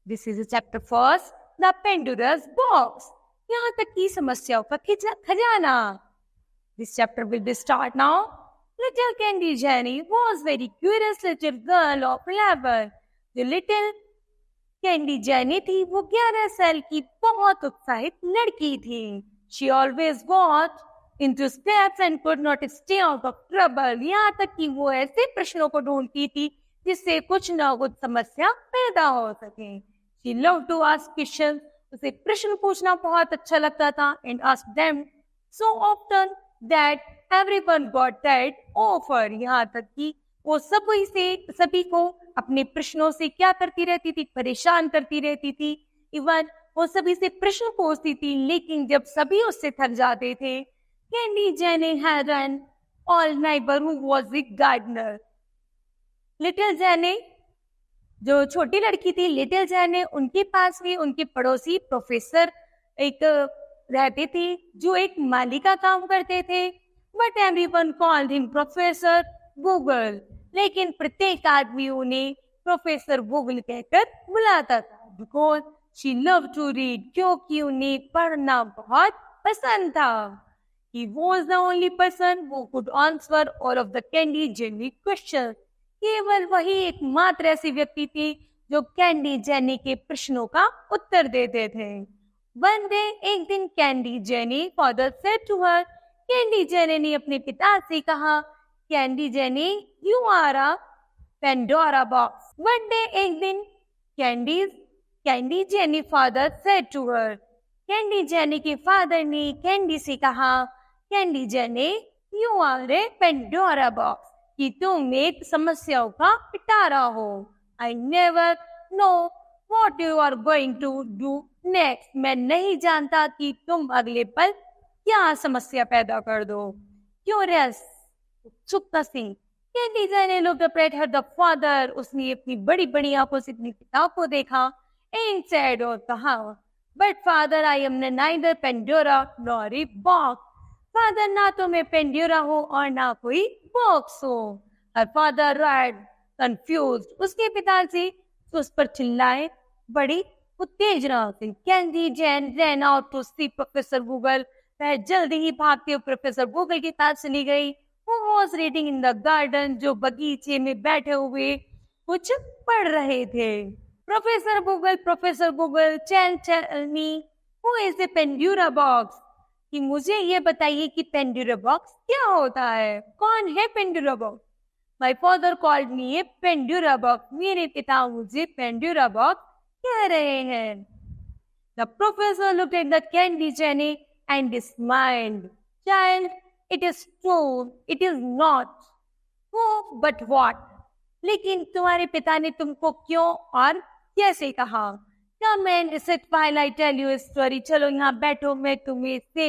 This is chapter first, the Pandora's box. यहाँ तक की समस्याओं का खजाना। This chapter will be start now. Little Candy Jenny was very curious little girl of 11। जो little Candy jenny थी वो 11 साल की बहुत उत्साहित लड़की थी। She always got into steps and could not stay out of trouble। यहाँ तक कि वो ऐसे प्रश्नों को ढूंढती थी जिससे कुछ न कुछ समस्या पैदा हो सके। She loved to ask questions। उसे प्रश्न पूछना बहुत अच्छा लगता था and asked them so often that everyone got tired of her। यहाँ तक कि वो सभी को अपने प्रश्नों से क्या करती रहती थी, परेशान करती रहती थी। इवन वो सभी से प्रश्न पूछती थी, लेकिन जब सभी उससे थक जाते थे, Candy Jenny had an old neighbor who was a gardener। Little jenny, जो छोटी लड़की थी लिटिल जेनी, उनके पास भी उनके पड़ोसी प्रोफेसर एक रहते थे जो एक माली का काम करते थे। But everyone called him professor Google. लेकिन प्रत्येक आदमी उन्हें प्रोफेसर गूगल कहकर बुलाता था। Because she love to read, क्योंकि उन्हें पढ़ना बहुत पसंद था। He was the only person who could answer all of the Candy Jenny questions। केवल वही एकमात्र ऐसी व्यक्ति थी जो कैंडी जेनी के प्रश्नों का उत्तर देते थे। One day, एक दिन Candy Jenny father said to her, Candy Jenny ने अपने पिता से कहा, Candy Jenny you are a Pandora box। One day, एक दिन Candy Jenny father said to her, Candy Jenny के फादर ने कैंडी से कहा, Candy Jenny you are a Pandora box, कि तुम एक समस्याओं का पिटारा हो। I never know what you are going to do next. मैं नहीं जानता कि तुम अगले पल क्या समस्या पैदा कर दो। क्यूरियस, उत्सुकता से candy jenny looked up at her the father. उसने अपनी बड़ी बड़ी आंखों से अपने पिता को देखा एंड सेड, और कहा, but father I am neither Pandora nor a box. Father, ना तो मैं पेंडोरा हूँ और ना कोई बॉक्स हो। Her father ride confused. उसके पिताजी उस पर चिल्लाए बड़ी उत्तेजना से। Candy Jane ran out to see professor Google. वह जल्दी ही भागते हुए प्रोफेसर गूगल के पास चली गई। Who was reading in the garden, जो बगीचे में बैठे हुए कुछ पढ़ रहे थे। Professor Google tell me who is a Pandora box, कि मुझे ये बताइए कि पेंडोरा बॉक्स क्या होता है, कौन है Pandora box. My father called me A Pandora box. मेरे पिता मुझे पेंडोरा बॉक्स कह रहे हैं। The professor looked at the candy jenny and smiled. Child, it is true, it is not. Who but what, लेकिन तुम्हारे पिता ने तुमको क्यों और कैसे कहा। Come and sit while I tell you a story। चलो यहाँ बैठो, मैं तुम्हें से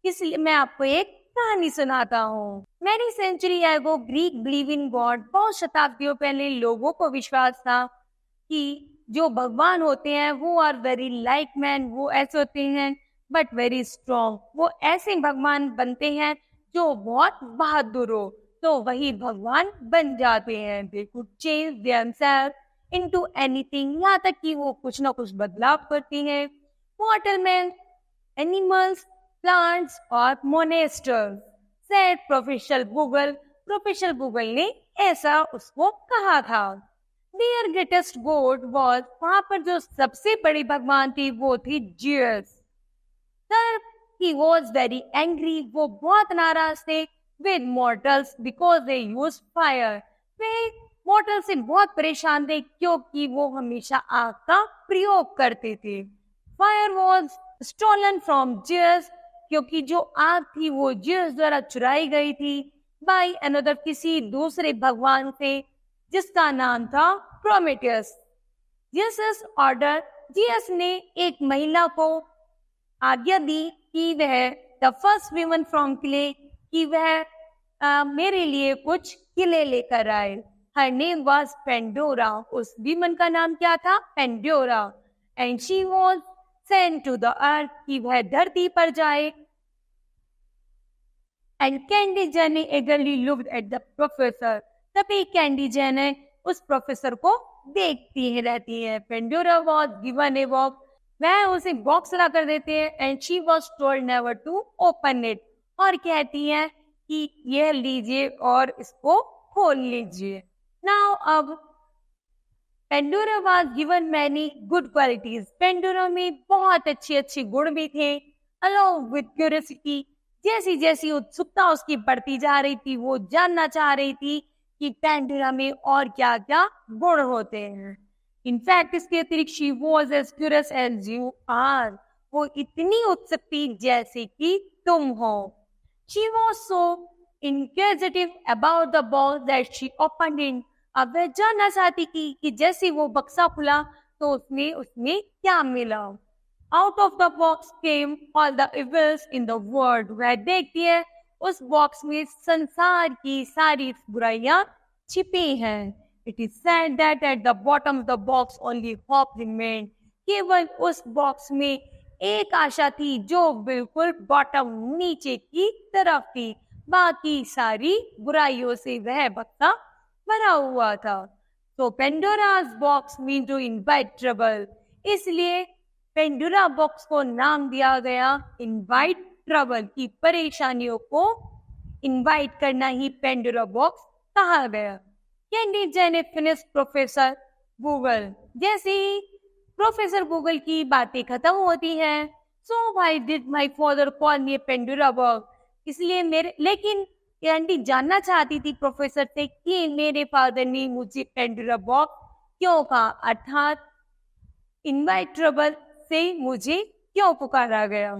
इसलिए मैं आपको एक कहानी सुनाता हूँ। Many century ago Greek believe in God। बहुत शताब्दियों पहले लोगों को विश्वास था कि जो भगवान होते हैं वो आर वेरी लाइक मैन, वो ऐसे होते हैं बट वेरी स्ट्रॉन्ग। वो ऐसे भगवान बनते हैं जो बहुत बहादुर हो, तो वही भगवान बन जाते हैं। They could change themselves into anything। यहाँ तक कि वो कुछ ना कुछ बदलाव करती हैं। वाटरमैन, एनिमल्स, प्लांट्स और मोनेस्टर्स, said professor Google. Professor Google ने ऐसा उसको कहा था। देयर ग्रेटेस्ट गॉड वाज, वहां पर जो सबसे बड़ी भगवान थी वो थी Jesus. Sir he was very angry, वो बहुत नाराज थे with mortals because they use fire. वे मॉर्टल से बहुत परेशान थे क्योंकि वो हमेशा आग का प्रयोग करते थे। Fire was stolen from Zeus, क्योंकि जो आग थी वो जियस द्वारा चुराई गई थी बाय अनदर, किसी दूसरे भगवान से जिसका नाम था प्रोमेथियस। जियस ऑर्डर, जियस ने एक महिला को आज्ञा दी कि वह द फर्स्ट वीमन फ्रॉम किले, कि वह मेरे लिए कुछ किले लेकर आए। Her name was Pandora। उस वीमन का नाम क्या था? Pandora. And she was sent to the earth, कि वह धरती पर जाए। And Candy Jenny eagerly looked at the professor। तभी कैंडी जेनी उस प्रोफेसर को देखती ही रहती है। Pandora was given a box, वह उसे बॉक्स ला कर देते हैं, and she was told never to open it, और कहती है कि यह लीजिए और इसको खोल लीजिए। नाउ अब Pandora was given many good qualities, Pandora में बहुत अच्छे अच्छे गुण भी थे। अलोंग विद क्यूरियोसिटी, जैसी जैसी उत्सुकता उसकी बढ़ती जा रही थी, वो जानना चाह रही थी कि पेंडोरा में और क्या क्या गुण होते हैं। इनफैक्ट इसके अतिरिक्त she was as curious as you are, वो इतनी उत्सुक थी जैसे कि तुम हो। She was so inquisitive about the box that she opened it. अब वह जानना चाहती थी कि जैसे वो बक्सा खुला तो उसमें क्या मिला। Out of the box came all the evils in the world, वह देखती है उस बॉक्स में संसार की सारी बुराइयां छिपी हैं। It is said that at the bottom of the box only hope remained, केवल उस बॉक्स में एक आशा थी जो बिल्कुल बॉटम नीचे की तरफ थी, बाकी सारी बुराइयों से वह बक्सा भरा हुआ था। तो Pandora's box mean to invite trouble, इसलिए पेंडोरा बॉक्स को नाम दिया गया इनवाइट ट्रबल, की परेशानियों को इनवाइट करना ही पेंडोरा बॉक्स कहा गया। कैंडी जेने फिनिश प्रोफेसर गूगल, जैसे ही प्रोफेसर गूगल की बातें खत्म होती हैं, so why did my father call me Pandora box, इसलिए लेकिन कैंडी जानना चाहती थी प्रोफेसर से कि मेरे फादर ने मुझे पेंडोरा बॉक्स क्यों कहा, अर्थात इनवाइट ट्रबल से मुझे क्यों पुकारा गया।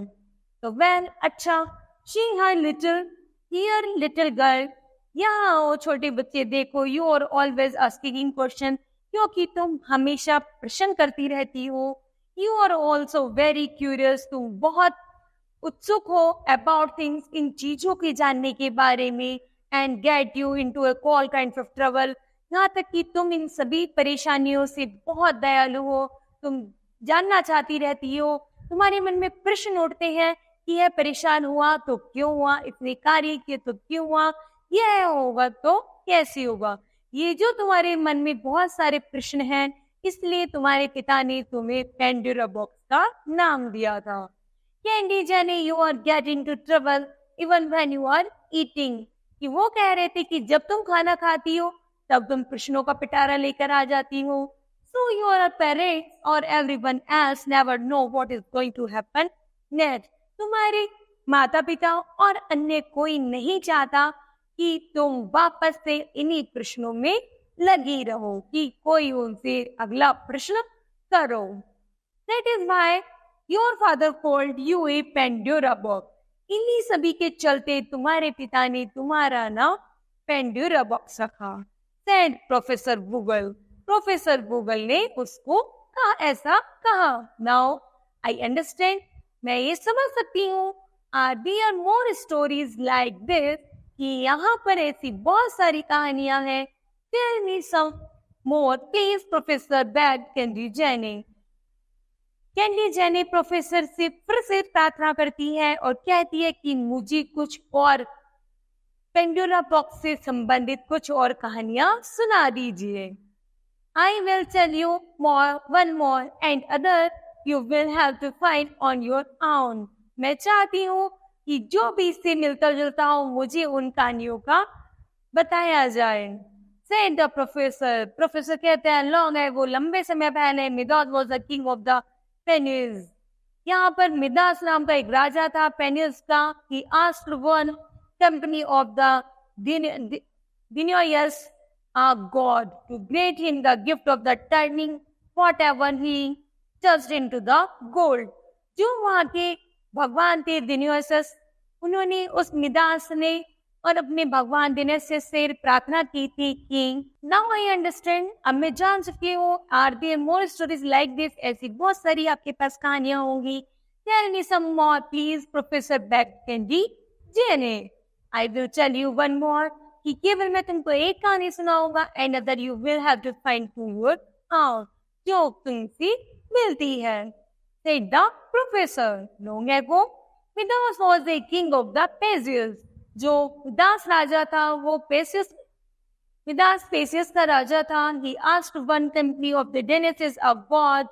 तो वेल अच्छा, she hi little here little girl, यहाँ आओ छोटे बच्चे, देखो you are always asking question, क्योंकि तुम हमेशा प्रश्न करती रहती हो। You are also very curious, तुम बहुत उत्सुक हो अबाउट थिंग्स, इन चीजों के जानने के बारे में, and get you into a all kind of trouble, यहाँ तक कि तुम इन सभी परेशानियों से बहुत दयालु हो, तुम जानना चाहती रहती हो, तुम्हारे मन में प्रश्न उठते हैं कि यह परेशान हुआ तो क्यों हुआ, इतने कार्य किए तो क्यों हुआ, यह होगा तो कैसे होगा। ये जो तुम्हारे मन में बहुत सारे प्रश्न हैं, इसलिए तुम्हारे पिता ने तुम्हें पेंडोरा बॉक्स का नाम दिया था। Candy Jenny you are getting to trouble even when you are eating, कि वो कह रहे थे कि जब तुम खाना खाती हो तब तुम प्रश्नों का पिटारा लेकर आ जाती हो। सो योर पेरेंट्स और everyone else never know what is going to happen next, तुम्हारे माता पिता और अन्य कोई नहीं चाहता कि तुम वापस से इन्हीं प्रश्नों में लगी रहो, कि कोई उनसे अगला प्रश्न करो। That is why your father called U A Pandora box, इन्हीं सभी के चलते तुम्हारे पिता ने तुम्हारा नाम पेंडोरा बॉक्स रखा। Said professor Google, professor Google ने उसको कहा, ऐसा कहा। नाउ आई अंडरस्टैंड, मैं ये समझ सकती हूँ। Are there more stories like this, कि यहाँ पर ऐसी बहुत सारी कहानियां हैं। Tell me some more please professor Beg Candy Jenny. Candy Jenny professor से फिर से प्रार्थना करती है और कहती है कि मुझे कुछ और पेंडोरा बॉक्स से संबंधित कुछ और कहानियां सुना दीजिए। I will tell you more, one more and other you will have to find on your own. मैं चाहती हूँ कि जो भी इससे मिलता जुलता हो मुझे उन कहानियों का बताया जाए। Said the professor, प्रोफेसर कहते हैं लॉन्ग है, वो लंबे समय पहले Midas was the king of the penis, यहाँ पर मिदास नाम का एक राजा था पेनिस का। He asked one company of the Dionysus, a god, to grant him the gift of the turning whatever he touched into the gold। जो वहाँ के भगवान थे दिन्योसस, उन्होंने उस मिदास ने और अपने भगवान दिन्योसस से प्रार्थना की थी कि नाउ आई अंडरस्टैंड, अब मैं जान चुकी हूँ। Are there more stories like this, ऐसी बहुत सारी आपके पास कहानियां होंगी। Tell me some more please professor Beg Candy Jenny. I will tell you one more, कि केवल मैं तुमको एक कहानी सुनाऊंगा, and other you will have to find to your own, जो तुमसे मिलती है। Said the professor, long ago Midas was the king of the Persians। जो मिदास राजा था वो पेसियस मिदास पेशियस का राजा था. He asked one company of the Dionysus a god.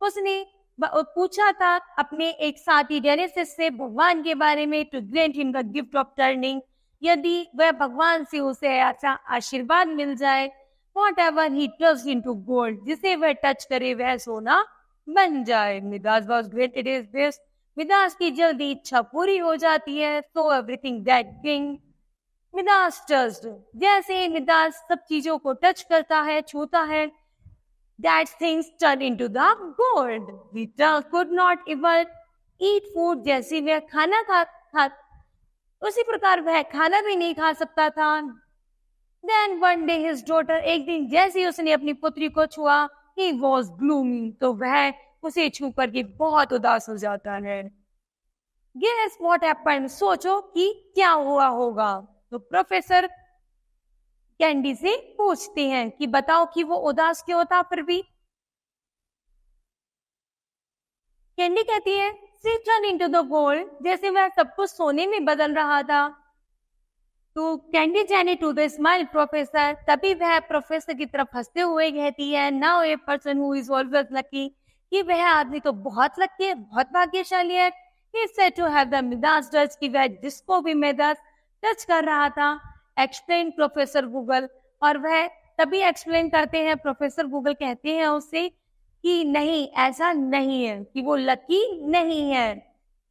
उसने पूछा था अपने एक साथी डेनिसिस से भगवान के बारे में to grant him the gift of turning. यदि वह भगवान से उसे ऐसा आशीर्वाद मिल जाए, whatever he touched into gold, जिसे वह टच करे वह सोना बन जाए. Midas was granted his wish. Midas की जल्दी इच्छा पूरी हो जाती है. So everything that king Midas touched, जैसे ही मिदास सब चीजों को टच करता है, छूता है, that things turn into the gold. He could not even eat food. जैसे वह खाना खा उसी प्रकार वह खाना भी नहीं खा सकता था. Then one day his daughter, एक दिन जैसे ही उसने अपनी पुत्री को छुआ, he was gloomy. तो वह उसे छू करके बहुत उदास हो जाता है. Guess what happened? सोचो कि क्या हुआ होगा. तो प्रोफेसर कैंडी से पूछते हैं कि बताओ कि वो उदास क्यों था. फिर भी कैंडी कहती है she turned into the gold, जैसे वह सब कुछ सोने में बदल रहा था. तो कैंडी जाने टू द स्माइल प्रोफेसर, तभी वह प्रोफेसर की तरफ हंसते हुए कहती है now a person who is always lucky, कि वह आदमी तो बहुत लकी है, बहुत भाग्यशाली है. He said to have the Midas touch, कि वह जिसको भी मिदास टच कर रहा था. एक्सप्लेन प्रोफेसर गूगल, और वह तभी एक्सप्लेन करते हैं. प्रोफेसर गूगल कहते हैं उससे कि नहीं, ऐसा नहीं है, कि वो लकी नहीं है,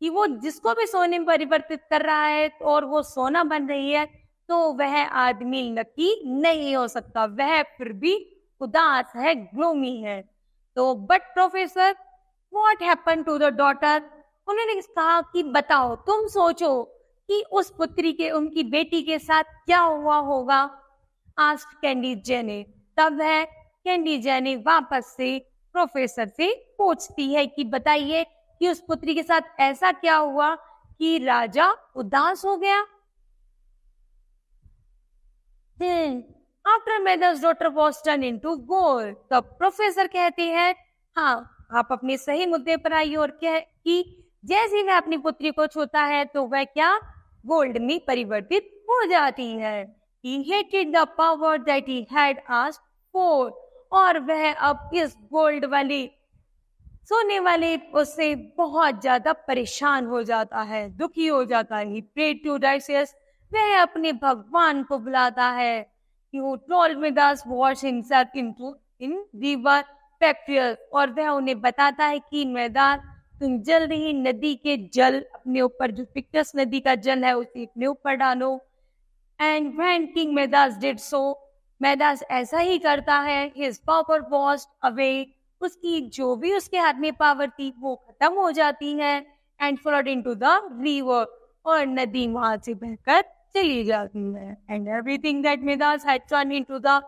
कि वो जिसको भी सोने में परिवर्तित कर रहा है और वो सोना बन रही है, तो वह आदमी लकी नहीं हो सकता, वह फिर भी उदास है, ग्लूमी है. तो but professor what happened to the daughter, उन्होंने कहा कि बताओ, तुम सोचो कि उस पुत्री के, उनकी बेटी के साथ क्या हुआ होगा. आस्क्ड कैंडी जेने, तब वह कैंडी जेने वापस से प्रोफेसर से पूछती है कि बताइए कि उस पुत्री के साथ ऐसा क्या हुआ कि राजा उदास हो गया. After Midas's daughter was turn into gold, तो प्रोफेसर कहते हैं हाँ, आप अपने सही मुद्दे पर आइए, और क्या कि जैसे वह अपनी पुत्री को छूता है तो वह क्या गोल्ड में परिवर्तित हो जाती है. He hated the power that he had asked for, और वह अब इस गोल्ड वाली सोने वाले उससे बहुत ज्यादा परेशान हो जाता है, दुखी हो जाता है. He prayed to Odysseus, वह अपने भगवान को बुलाता है. He told Midas wash himself in river Pectus, और वह उन्हें बताता है कि मिदास तुम जल्दी ही नदी के जल अपने ऊपर, जो पिक्टस नदी का जल है उसे अपने ऊपर डालो. And when king Midas did so, Midas ऐसा ही करता है. हिज पावर वॉस्ड अवे, उसकी जो भी उसके हाथ में पावर थी वो खत्म हो जाती है. And flood into the river, और नदी वहां से बहकर चली जाती है. And everything that Midas had turn into the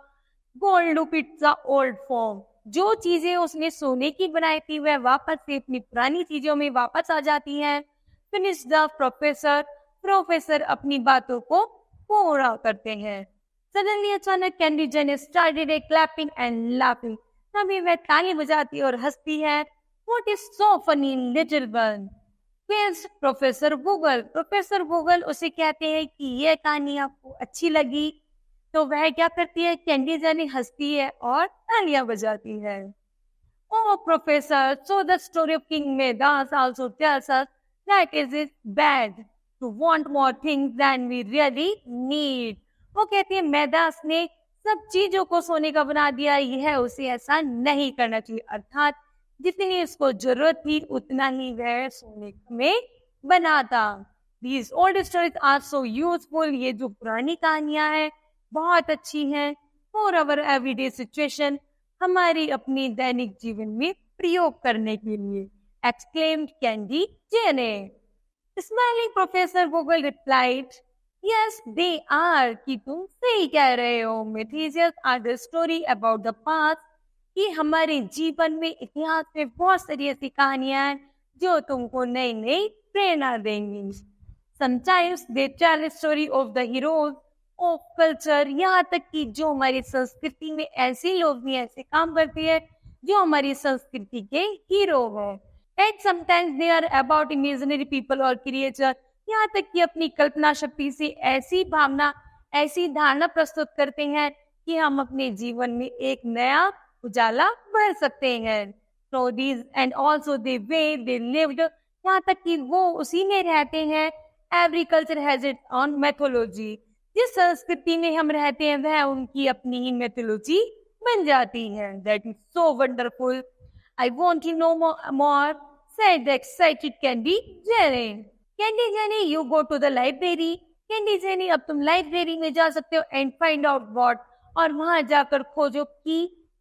gold to its the old form, जो चीजें उसने सोने की बनाई थी वह वापस से अपनी पुरानी चीजों में वापस आ जाती हैं. फिनिश द प्रोफेसर, प्रोफेसर अपनी बातों को पूरा करते हैं. सडनली अचानक Candy Jane started clapping and laughing, तभी वह ताली बजाती और हंसती है. What is so funny little one, professor Google, professor Google उसे कहते हैं कि यह कहानी आपको अच्छी लगी. तो वह क्या करती है, कैंडी जेनी हंसती है और तालियां बजाती है. Oh professor, so the story of King Midas also tells us that it is bad to want more things than we really need. वो कहती है मिदास ने सब चीजों को सोने का बना दिया, यह उसे ऐसा नहीं करना चाहिए, अर्थात जितनी उसको जरूरत थी उतना ही वह सोने में बनाता. These old stories are so useful, ये जो पुरानी कहानियां हैं बहुत अच्छी हैं फॉर अवर एवरीडे सिचुएशन, हमारी अपनी दैनिक जीवन में प्रयोग करने के लिए. Exclaimed Candy Jenny. Smiling professor Google replied yes they are, कि तुम सही कह रहे हो. Myths are the story about the past, कि हमारे जीवन में, इतिहास में बहुत सारी ऐसी कहानियां हैं जो तुमको नई नई प्रेरणा देंगी. Sometimes they tell story of the heroes of culture, यहाँ तक कि जो हमारी संस्कृति में ऐसे लोग भी ऐसे काम करते हैं जो हमारी संस्कृति के हीरो हैं. And sometimes they are about imaginary people और क्रिएचर, यहाँ तक कि अपनी कल्पना शक्ति से ऐसी भावना, ऐसी धारणा प्रस्तुत करते हैं कि हम अपने जीवन में एक नया उजाला भर सकते हैं। So these and also the way they lived, यहाँ तक कि वो उसी में रहते हैं। Every culture has its own mythology. जिस संस्कृति में हम रहते हैं वह उनकी अपनी ही mythology बन जाती है। That is so wonderful. I want to know more. Said the excited Candy Jenny. Candy Jenny, you go to the library. Candy Jenny, अब तुम लाइब्रेरी में जा सकते हो and find out what. और वहां जाकर खोजो कि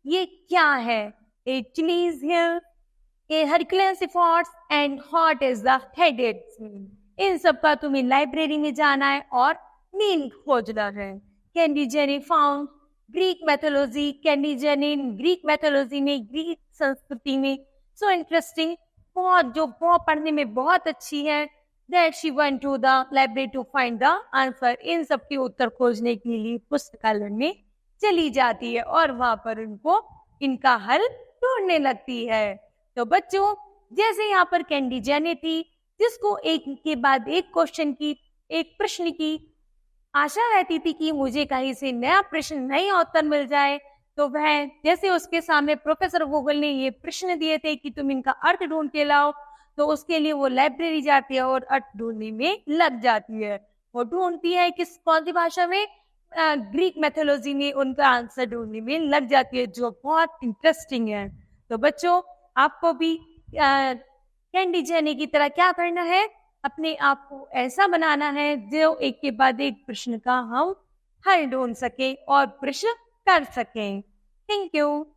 ये क्या है। A chilies hill, a Herculean efforts and hot is the headed. इन सब का तुम्हें लाइब्रेरी में जाना है और मीन खोजना है। Candy Jenny found Greek mythology. Candy Jenny Greek mythology में, ग्रीक संस्कृति में सो इंटरेस्टिंग, बहुत पढ़ने में बहुत अच्छी है। That she went to the library to find the answer. इन सब के उत्तर खोजने के लिए पुस्तकालय में चली जाती है और वहां पर उनको इनका हल ढूंढने लगती है। तो बच्चों, जैसे यहाँ पर कैंडी जेनी थी जिसको एक के बाद एक क्वेश्चन की, एक प्रश्न की आशा रहती थी कि मुझे कहीं से नया प्रश्न, नई उत्तर मिल जाए, तो वह जैसे उसके सामने प्रोफेसर गूगल ने ये प्रश्न दिए थे कि तुम इनका अर्थ ढूंढ के लाओ, तो उसके लिए वो लाइब्रेरी जाती है और अर्थ ढूंढने में लग जाती है। वो ढूंढती है कौन सी भाषा में? ग्रीक मैथोलॉजी में उनका आंसर ढूंढने में लग जाती है, जो बहुत इंटरेस्टिंग है। तो बच्चों, आपको भी कैंडी जेनी की तरह क्या करना है? अपने आप को ऐसा बनाना है जो एक के बाद एक प्रश्न का हम हल ढूंढ सके और प्रश्न कर सकें। Thank you.